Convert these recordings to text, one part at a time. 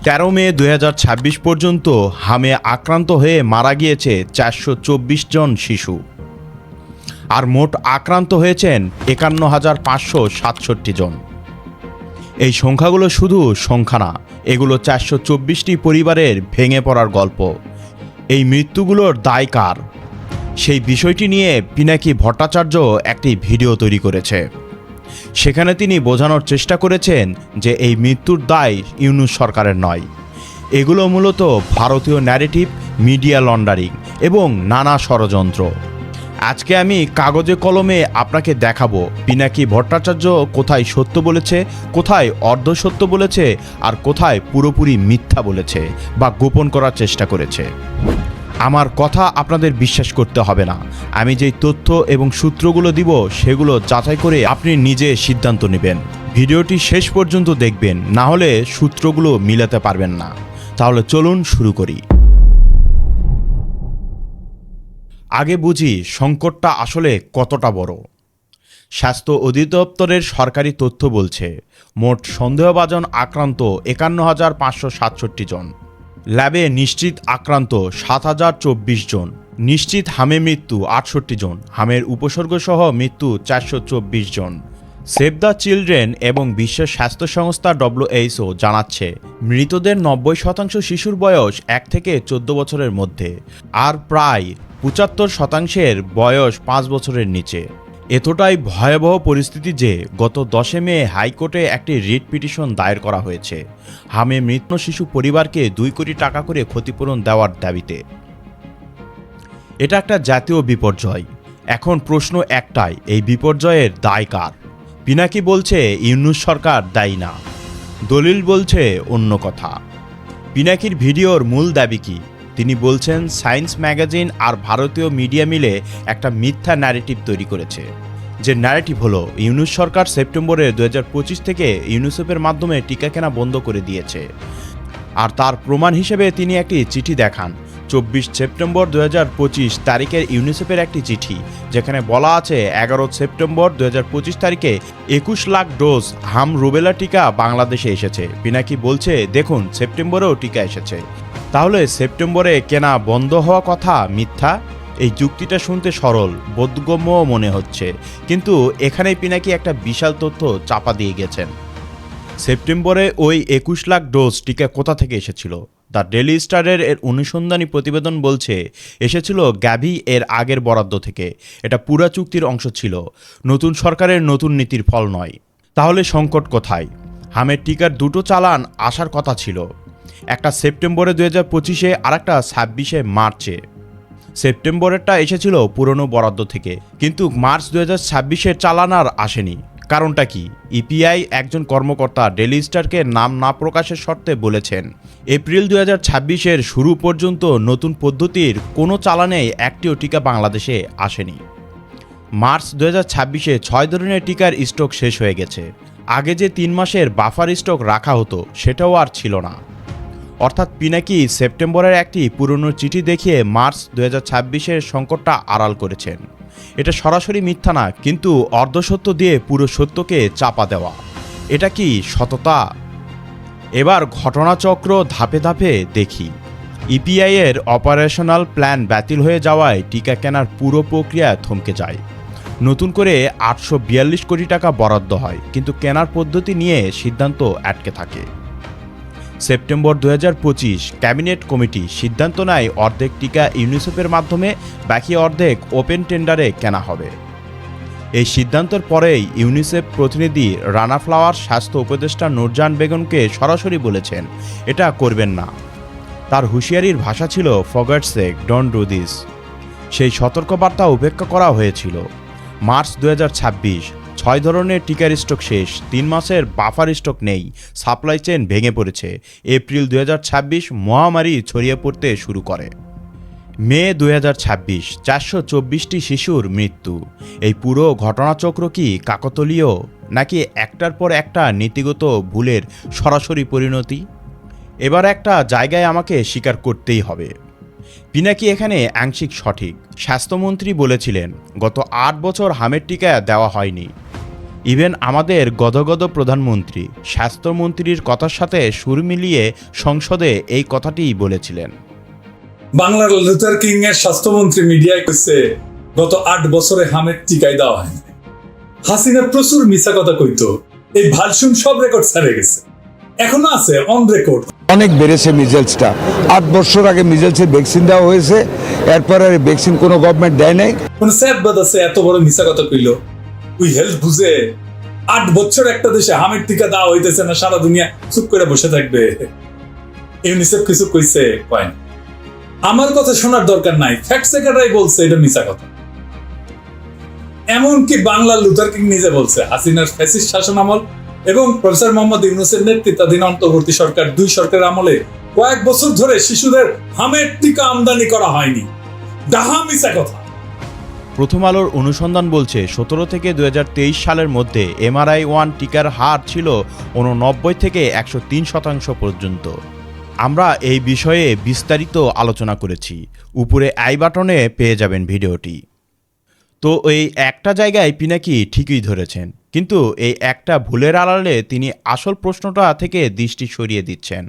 13 মে 2026 পর্যন্ত হামে আক্রান্ত হয়ে মারা গিয়েছে 424 জন শিশু, আর মোট আক্রান্ত হয়েছেন 51,567 জন। এই সংখ্যাগুলো শুধু সংখ্যা না, এগুলো 424টি পরিবারের ভেঙে পড়ার গল্প। এই মৃত্যুগুলোর দায় কার, সেই বিষয়টি নিয়ে পিনাকি ভট্টাচার্য একটি ভিডিও তৈরি করেছে। সেখানে তিনি বোঝানোর চেষ্টা করেছেন যে এই মৃত্যুর দায় ইউনূস সরকারের নয়, এগুলো মূলত ভারতীয় ন্যারেটিভ, মিডিয়া লন্ডারিং এবং নানা ষড়যন্ত্র। আজকে আমি কাগজে কলমে আপনাকে দেখাবো পিনাকি ভট্টাচার্য কোথায় সত্য বলেছে, কোথায় অর্ধসত্য বলেছে, আর কোথায় পুরোপুরি মিথ্যা বলেছে বা গোপন করার চেষ্টা করেছে। আমার কথা আপনাদের বিশ্বাস করতে হবে না। আমি যেই তথ্য এবং সূত্রগুলো দিব সেগুলো যাচাই করে আপনি নিজে সিদ্ধান্ত নেবেন। ভিডিওটি শেষ পর্যন্ত দেখবেন, না হলে সূত্রগুলো মিলাতে পারবেন না। তাহলে চলুন শুরু করি। আগে বুঝি সংকটটা আসলে কতটা বড়। স্বাস্থ্য অধিদপ্তরের সরকারি তথ্য বলছে মোট সন্দেহভাজন আক্রান্ত 51,567 জন, ল্যাবে নিশ্চিত আক্রান্ত 7,024 জন, নিশ্চিত হামে মৃত্যু 68 জন, হামের উপসর্গসহ মৃত্যু 424 জন। সেভ দ্য চিলড্রেন এবং বিশ্ব স্বাস্থ্য সংস্থা WHO জানাচ্ছে মৃতদের 90% শিশুর বয়স 1 থেকে 14 বছরের মধ্যে, আর প্রায় 75% বয়স 5 বছরের নিচে। এতটাই ভয়াবহ পরিস্থিতি যে গত 10 মে হাইকোর্টে একটি রিট পিটিশন দায়ের করা হয়েছে হামে মৃত শিশু পরিবারকে 2 কোটি টাকা করে ক্ষতিপূরণ দেওয়ার দাবিতে। এটা একটা জাতীয় বিপর্যয়। এখন প্রশ্ন একটাই, এই বিপর্যয়ের দায় কার? পিনাকি বলছে ইউনূস সরকার দায়ী না, দলিল বলছে অন্য কথা। পিনাকির ভিডিওর মূল দাবি কি? তিনি বলছেন সায়েন্স ম্যাগাজিন আর ভারতীয় মিডিয়া মিলে একটা মিথ্যা ন্যারেটিভ তৈরি করেছে। যে ন্যারেটিভ হলো ইউনূস সরকার সেপ্টেম্বরের 2025 থেকে ইউনিসেফের মাধ্যমে টিকা কেনা বন্ধ করে দিয়েছে। আর তার প্রমাণ হিসেবে তিনি একটি চিঠি দেখান, 24 সেপ্টেম্বর 2025 তারিখের ইউনিসেফের একটি চিঠি, যেখানে বলা আছে 11 সেপ্টেম্বর 2025 তারিখে 21 লাখ ডোজ হাম রুবেলা টিকা বাংলাদেশে এসেছে। পিনাকি বলছে দেখুন সেপ্টেম্বরেও টিকা এসেছে। তাহলে সেপ্টেম্বরে কেনা বন্ধ হওয়া কথা মিথ্যা? এই যুক্তিটা শুনতে সরল, বোধগম্যও মনে হচ্ছে, কিন্তু এখানেই পিনাকি একটা বিশাল তথ্য চাপা দিয়ে গেছেন। সেপ্টেম্বরে ওই 21 লাখ ডোজ টিকা কোথা থেকে এসেছিল? দ্য ডেইলি স্টারের অনুসন্ধানী প্রতিবেদন বলছে এসেছিল গ্যাভি এর আগের বরাদ্দ থেকে। এটা পুরা চুক্তির অংশ ছিল, নতুন সরকারের নতুন নীতির ফল নয়। তাহলে সংকট কোথায়? হামের টিকার দুটো চালান আসার কথা ছিল, একটা সেপ্টেম্বরে 2025-এ আর একটা 26 মার্চে। সেপ্টেম্বরেরটা এসেছিল পুরনো বরাদ্দ থেকে, কিন্তু মার্চ 2026-এর চালান আর আসেনি। কারণটা কি? ইপিআই একজন কর্মকর্তা ডেইলি স্টারকে নাম না প্রকাশের শর্তে বলেছেন এপ্রিল 2026-এর শুরু পর্যন্ত নতুন পদ্ধতির কোনো চালানেই একটিও টিকা বাংলাদেশে আসেনি। মার্চ 2026-এ 6 ধরনের টিকার স্টক শেষ হয়ে গেছে। আগে যে 3 মাসের বাফার স্টক রাখা হতো সেটাও আর ছিল না। অর্থাৎ পিনাকি সেপ্টেম্বরের একটি পুরনো চিঠি দেখিয়ে মার্চ 2026-এর সংকটটা আড়াল করেছেন। এটা সরাসরি মিথ্যা না, কিন্তু অর্ধসত্য দিয়ে পুরো সত্যকে চাপা দেওয়া। এটা কি সততা? এবার ঘটনাচক্র ধাপে ধাপে দেখি। ইপিআই এর অপারেশনাল প্ল্যান বাতিল হয়ে যাওয়ায় টিকা কেনার পুরো প্রক্রিয়া থমকে যায়। নতুন করে 842 কোটি টাকা বরাদ্দ হয়, কিন্তু কেনার পদ্ধতি নিয়ে সিদ্ধান্ত আটকে থাকে। সেপ্টেম্বর 2025 ক্যাবিনেট কমিটি সিদ্ধান্ত নেয় অর্ধেক টিকা ইউনিসেফের মাধ্যমে, বাকি অর্ধেক ওপেন টেন্ডারে কেনা হবে। এই সিদ্ধান্তের পরেই ইউনিসেফ প্রতিনিধি রানা ফ্লাওয়ার স্বাস্থ্য উপদেষ্টা নূরজাহান বেগমকে সরাসরি বলেছেন এটা করবেন না। তার হুঁশিয়ারির ভাষা ছিল for gods sec don't do this. সেই সতর্কবার্তা উপেক্ষা করা হয়েছিল। মার্চ 2026 6 ধরনের টিকার স্টক শেষ, 3 মাসের বাফার স্টক নেই, সাপ্লাই চেইন ভেঙে পড়েছে। এপ্রিল 2026 মহামারী ছড়িয়ে পড়তে শুরু করে। মে 2026 424টি শিশুর মৃত্যু। এই পুরো ঘটনাচক্র কি কাকতালীয়, নাকি একটার পর একটা নীতিগত ভুলের সরাসরি পরিণতি? এবার একটা জায়গায় আমাকে স্বীকার করতেই হবে, পিনাকি এখানে আংশিক সঠিক। স্বাস্থ্যমন্ত্রী বলেছিলেন গত 8 বছর হামের টিকা দেওয়া হয়নি। ইভেন আমাদের গদগদ প্রধানমন্ত্রী স্বাস্থ্যমন্ত্রীর কথার সাথে সুর মিলিয়ে সংসদে এই কথাটিই বলেছিলেন। বাংলার লুথার কিং এর স্বাস্থ্যমন্ত্রী মিডিয়ায় কইছে গত 8 বছরে হামের টিকাই দেওয়া হয়নি। হাসিনা প্রচুর মিছা কথা কইতো, এই ভালসুম সব রেকর্ড ছাড়ে গেছে, এখনো আছে অন রেকর্ড। অনেক বেড়েছে মিজেলসটা। 8 বছর আগে মিজেলসের ভ্যাকসিন দেওয়া হয়েছে, এরপর আর ভ্যাকসিন কোনো গভর্নমেন্ট দেয় নাই। কোন স্যাববাদ আছে এত বড় মিছা কথা কইলো? উই হেলথ বুঝে 8 বছর একটা দেশে হামের টিকা দেওয়া হইতেছে না, সারা দুনিয়া চুপ করে বসে থাকবে? ইউনিসেফ কিছু কইছে কয়েন, আমার কথা শোনার দরকার নাই, ফ্যাক্ট চেকাররাই বলছে এটা মিছা কথা। এমনকি বাংলার লুথার কিং নিজে বলছে হাসিনার ফ্যাসিস্ট শাসন আমল এবং প্রফেসর মোহাম্মদ ইউনূসের নেতৃত্বাধীন অন্তর্বর্তী সরকার 2 সরকারের আমলে কয়েক বছর ধরে শিশুদের হামের টিকা আমদানি করা হয়নি। ডাহা মিছা কথা। প্রথম আলোর অনুসন্ধান বলছে 17 থেকে 2023 সালের মধ্যে MRI-1 টিকার হার ছিল 89 থেকে 103% পর্যন্ত। আমরা এই বিষয়ে বিস্তারিত আলোচনা করেছি, উপরে আই বাটনে পেয়ে যাবেন ভিডিওটি। তো এই একটা জায়গায় পিনাকি ঠিকই ধরেছেন, কিন্তু এই একটা ভুলের আড়ালে তিনি আসল প্রশ্নটা থেকে দৃষ্টি সরিয়ে দিচ্ছেন।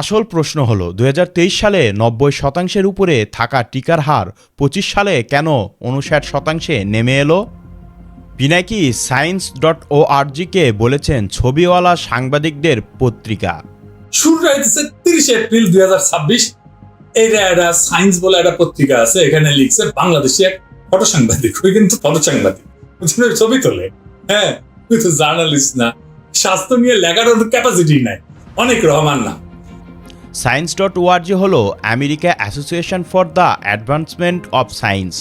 আসল প্রশ্ন হলো 2023 সালে 90% উপরে থাকা টিকার হার 25 সালে কেন 59% নেমে এলো? পিনাকি science.org-কে বলেছেন ছবিওয়ালা সাংবাদিকদের পত্রিকা। শুরু হয়েছে 30 এপ্রিল 2026। এটা সায়েন্স বলে একটা পত্রিকা আছে, এখানে লিখছে বাংলাদেশি এক ফটো সাংবাদিক, ওই কিন্তু ফটো সাংবাদিক, ছবি তোলে। হ্যাঁ, তুই তো জার্নালিস্ট না, স্বাস্থ্য নিয়ে লেখার ক্যাপাসিটি নাই। অনেক রহমান না। science.org হলো America association for the advancement of science.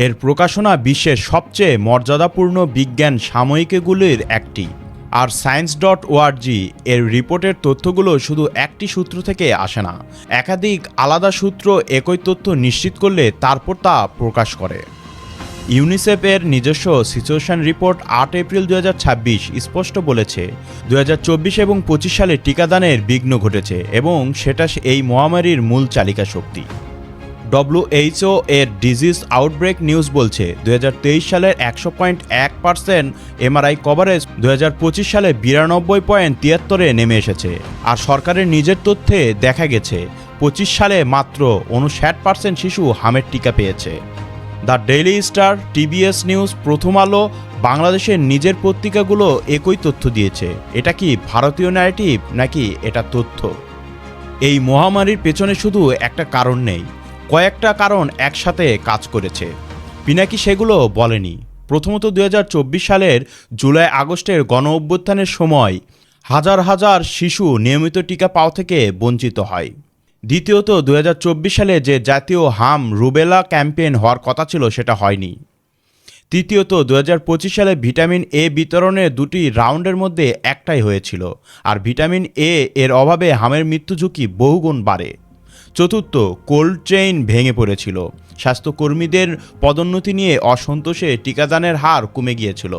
এর প্রকাশনা বিশ্বের সবচেয়ে মর্যাদাপূর্ণ বিজ্ঞান সাময়িকীগুলির একটি। আর science.org এর রিপোর্টের তথ্যগুলো শুধু একটি সূত্র থেকে আসে না, একাধিক আলাদা সূত্র একই তথ্য নিশ্চিত করলে তারপর তা প্রকাশ করে। ইউনিসেফের নিজস্ব সিচুয়েশন রিপোর্ট 8 এপ্রিল 2026 স্পষ্ট বলেছে 2024 এবং 25 সালে টিকাদানের বিঘ্ন ঘটেছে এবং সেটা এই মহামারীর মূল চালিকা শক্তি। WHO এর ডিজিজ আউটব্রেক নিউজ বলছে 2023 সালের 100.1% MRI কভারেজ 2025 সালে 92.73-এ নেমে এসেছে। আর সরকারের নিজের তথ্যে দেখা গেছে 25 সালে মাত্র 59% শিশু হামের টিকা পেয়েছে। The daily star, TBS news, প্রথম আলো, বাংলাদেশের নিজের পত্রিকাগুলো একই তথ্য দিয়েছে। এটা কি ভারতীয় ন্যারেটিভ নাকি এটা তথ্য? এই মহামারীর পেছনে শুধু একটা কারণ নেই, কয়েকটা কারণ একসাথে কাজ করেছে। পিনাকি সেগুলো বলেনি। প্রথমত 2024 সালের জুলাই আগস্টের গণ অভ্যুত্থানের সময় হাজার হাজার শিশু নিয়মিত টিকা পাওয়া থেকে বঞ্চিত হয়। দ্বিতীয়ত 2024 সালে যে জাতীয় হাম রুবেলা ক্যাম্পেইন হওয়ার কথা ছিল সেটা হয়নি। তৃতীয়ত 2025 সালে ভিটামিন এ বিতরণের 2টি রাউন্ডের মধ্যে একটাই হয়েছিল, আর ভিটামিন এর অভাবে হামের মৃত্যু ঝুঁকি বহুগুণ বাড়ে। চতুর্থ, কোল্ড চেইন ভেঙে পড়েছিল। স্বাস্থ্যকর্মীদের পদোন্নতি নিয়ে অসন্তোষে টিকাদানের হার কমে গিয়েছিল।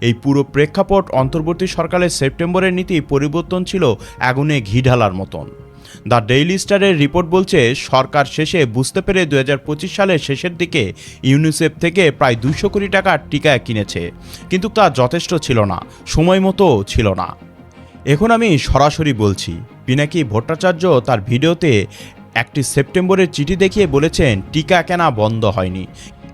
এই পুরো প্রেক্ষাপট অন্তর্বর্তী সরকারের সেপ্টেম্বরের নীতি পরিবর্তন ছিল আগুনে ঘি ঢালার মতন। দ্য ডেইলি স্টারের রিপোর্ট বলছে সরকার শেষে বুঝতে পেরে 2025 সালের শেষের দিকে ইউনিসেফ থেকে প্রায় 200 কোটি টাকার টিকা কিনেছে, কিন্তু তা যথেষ্ট ছিল না, সময় মতো ছিল না। এখন আমি সরাসরি বলছি, পিনাকি ভট্টাচার্য তার ভিডিওতে একটি সেপ্টেম্বরের চিঠি দেখিয়ে বলেছেন টিকা কেনা বন্ধ হয়নি,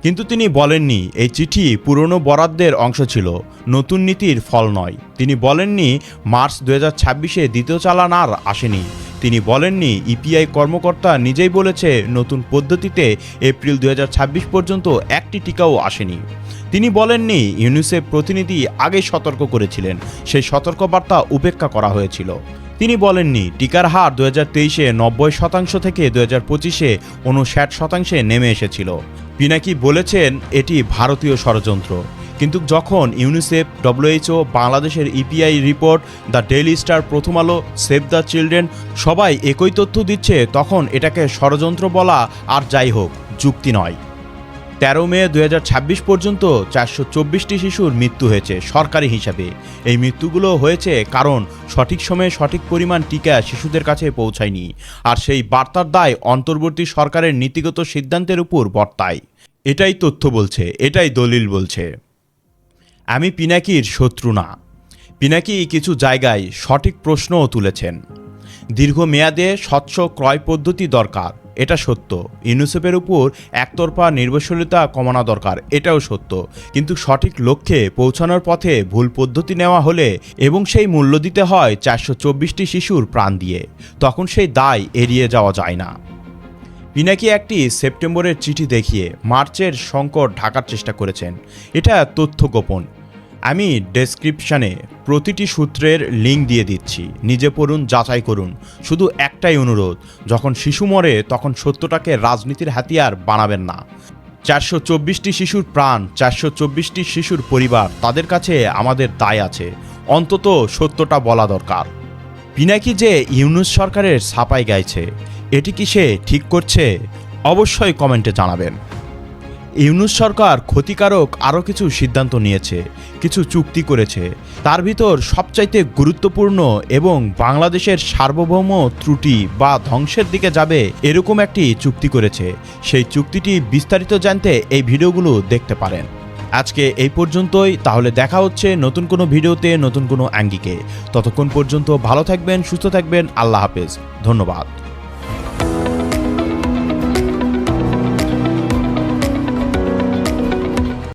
কিন্তু তিনি বলেননি এই চিঠি পুরনো বরাদ্দের অংশ ছিল, নতুন নীতির ফল নয়। তিনি বলেননি মার্চ 2026-এ দ্বিতীয় চালান আর আসেনি। তিনি বলেননি ইপিআই কর্মকর্তা নিজেই বলেছে নতুন পদ্ধতিতে এপ্রিল 2026 পর্যন্ত একটি টিকাও আসেনি। তিনি বলেননি ইউনিসেফ প্রতিনিধি আগে সতর্ক করেছিলেন, সেই সতর্কবার্তা উপেক্ষা করা হয়েছিল। তিনি বলেননি টিকার হার 2023-এ 90% থেকে 2025-এ 59% নেমে এসেছিল। পিনাকি বলেছেন এটি ভারতীয় ষড়যন্ত্র, কিন্তু যখন ইউনিসেফ, WHO, বাংলাদেশের EPI report, the daily star, প্রথম আলো, সেভ দ্য চিলড্রেন সবাই একই তথ্য দিচ্ছে, তখন এটাকে ষড়যন্ত্র বলা আর যাই হোক যুক্তি নয়। 13 মে 2026 পর্যন্ত 424টি শিশুর মৃত্যু হয়েছে সরকারি হিসাবে। এই মৃত্যুগুলো হয়েছে কারণ সঠিক সময়ে সঠিক পরিমাণ টিকা শিশুদের কাছে পৌঁছায়নি, আর সেই বার্তার দায় অন্তর্বর্তী সরকারের নীতিগত সিদ্ধান্তের উপর বর্তায়। এটাই তথ্য বলছে, এটাই দলিল বলছে। আমি পিনাকির শত্রু না। পিনাকি কিছু জায়গায় সঠিক প্রশ্নও তুলেছেন। দীর্ঘমেয়াদে স্বচ্ছ ক্রয় পদ্ধতি দরকার, এটা সত্য। ইউনিসেফের উপর একতরফা নির্ভরশীলতা কমানো দরকার, এটাও সত্য। কিন্তু সঠিক লক্ষ্যে পৌঁছানোর পথে ভুল পদ্ধতি নেওয়া হলে এবং সেই মূল্য দিতে হয় 424টি শিশুর প্রাণ দিয়ে, তখন সেই দায় এড়িয়ে যাওয়া যায় না। পিনাকি একটি সেপ্টেম্বরের চিঠি দেখিয়ে মার্চের সংকট ঢাকার চেষ্টা করেছেন। এটা তথ্য গোপন। আমি ডেসক্রিপশানে প্রতিটি সূত্রের লিঙ্ক দিয়ে দিচ্ছি, নিজে পড়ুন, যাচাই করুন। শুধু একটাই অনুরোধ, যখন শিশু মরে তখন সত্যটাকে রাজনীতির হাতিয়ার বানাবেন না। 424টি শিশুর প্রাণ, 424টি শিশুর পরিবার, তাদের কাছে আমাদের দায় আছে। অন্তত সত্যটা বলা দরকার। পিনাকি যে ইউনূস সরকারের ছাপাই গাইছে, এটি কি সে ঠিক করছে? অবশ্যই কমেন্টে জানাবেন। ইউনূস সরকার ক্ষতিকারক আরও কিছু সিদ্ধান্ত নিয়েছে, কিছু চুক্তি করেছে। তার ভিতর সবচাইতে গুরুত্বপূর্ণ এবং বাংলাদেশের সার্বভৌম ত্রুটি বা ধ্বংসের দিকে যাবে এরকম একটি চুক্তি করেছে। সেই চুক্তিটি বিস্তারিত জানতে এই ভিডিওগুলো দেখতে পারেন। আজকে এই পর্যন্তই। তাহলে দেখা হচ্ছে নতুন কোনো ভিডিওতে, নতুন কোনো আঙ্গিকে। ততক্ষণ পর্যন্ত ভালো থাকবেন, সুস্থ থাকবেন। আল্লাহ হাফেজ। ধন্যবাদ।